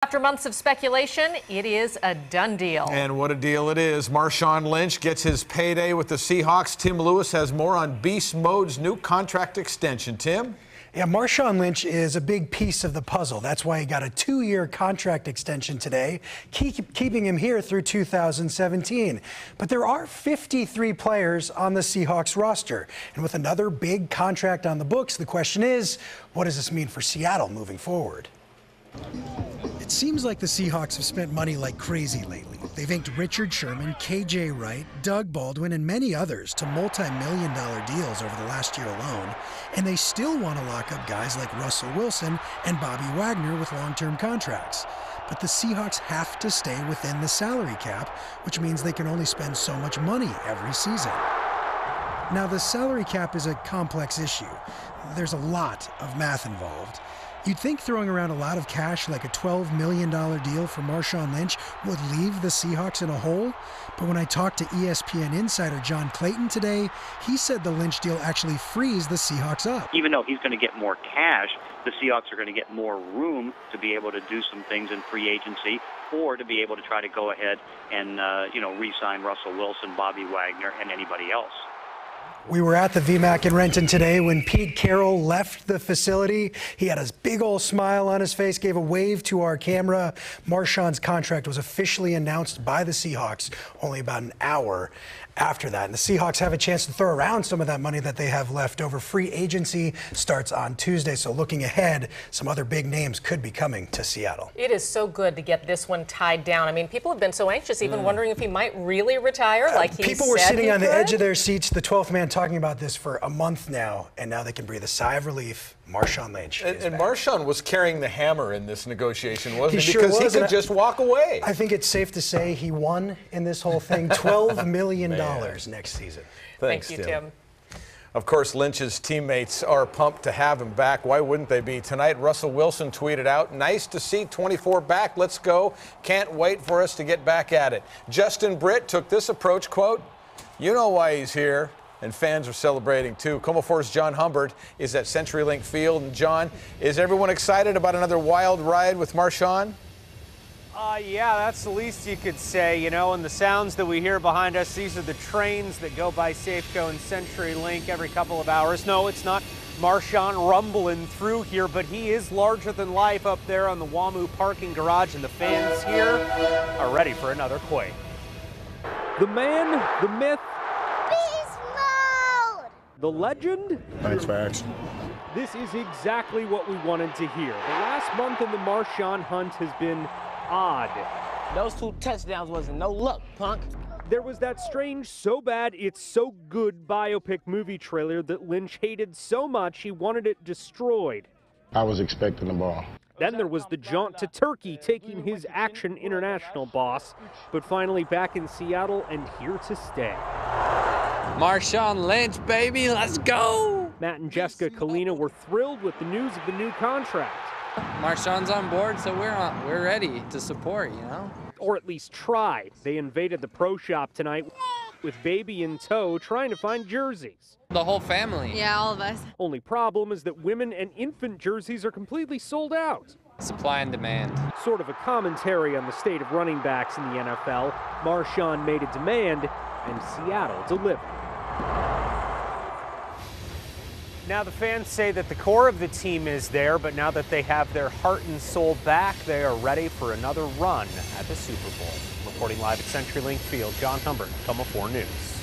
After months of speculation, it is a done deal. And what a deal it is. Marshawn Lynch gets his payday with the Seahawks. Tim Lewis has more on Beast Mode's new contract extension. Tim? Yeah, Marshawn Lynch is a big piece of the puzzle. That's why he got a 2-year contract extension today, keeping him here through 2017. But there are 53 players on the Seahawks roster. And with another big contract on the books, the question is, what does this mean for Seattle moving forward? It seems like the Seahawks have spent money like crazy lately. They've inked Richard Sherman, KJ Wright, Doug Baldwin, and many others to multi-million-dollar deals over the last year alone, and they still want to lock up guys like Russell Wilson and Bobby Wagner with long-term contracts. But the Seahawks have to stay within the salary cap, which means they can only spend so much money every season. Now, the salary cap is a complex issue. There's a lot of math involved. You'd think throwing around a lot of cash like a $12 million deal for Marshawn Lynch would leave the Seahawks in a hole, but when I talked to ESPN insider John Clayton today, he said the Lynch deal actually frees the Seahawks up. Even though he's going to get more cash, the Seahawks are going to get more room to be able to do some things in free agency, or to be able to try to go ahead and re-sign Russell Wilson, Bobby Wagner, and anybody else. We were at the VMAC in Renton today when Pete Carroll left the facility. He had a big old smile on his face, gave a wave to our camera. Marshawn's contract was officially announced by the Seahawks only about an hour after that. And the Seahawks have a chance to throw around some of that money that they have left over. Free agency starts on Tuesday, so looking ahead, some other big names could be coming to Seattle. It is so good to get this one tied down. I mean, people have been so anxious, even wondering if he might really retire like he said. People were sitting on the edge of their seats, the 12th man, talking about this for a month now, and now they can breathe a sigh of relief. Marshawn Lynch is back. Marshawn was carrying the hammer in this negotiation, wasn't he? Sure because was, he could just walk away. I think it's safe to say he won in this whole thing. $12 million next season. Thanks, Thank you, Tim. Of course, Lynch's teammates are pumped to have him back. Why wouldn't they be? Tonight, Russell Wilson tweeted out, "Nice to see 24 back. Let's go. Can't wait for us to get back at it." Justin Britt took this approach, quote, "You know why he's here." And fans are celebrating, too. KOMO4's John Humbert is at CenturyLink Field. And, John, is everyone excited about another wild ride with Marshawn? Yeah, that's the least you could say, and the sounds that we hear behind us, these are the trains that go by Safeco and CenturyLink every couple of hours. No, it's not Marshawn rumbling through here, but he is larger than life up there on the WAMU parking garage, and the fans here are ready for another quake. The man, the myth, the legend? Thanks, facts. This is exactly what we wanted to hear. The last month in the Marshawn hunt has been odd. Those 2 touchdowns wasn't no luck, punk. There was that strange So Bad It's So Good biopic movie trailer that Lynch hated so much he wanted it destroyed. I was expecting the ball. Then there was the jaunt to Turkey, taking his Action International boss, but finally back in Seattle and here to stay. Marshawn Lynch, baby, let's go! Matt and Jessica Kalina were thrilled with the news of the new contract. Marshawn's on board, so we're ready to support, Or at least try. They invaded the pro shop tonight with baby in tow, trying to find jerseys. The whole family. Yeah, all of us. Only problem is that women and infant jerseys are completely sold out. Supply and demand. Sort of a commentary on the state of running backs in the NFL. Marshawn made a demand, and Seattle delivered. Now the fans say that the core of the team is there, but now that they have their heart and soul back, they are ready for another run at the Super Bowl. Reporting live at CenturyLink Field, John Humbert, KOMO4 News.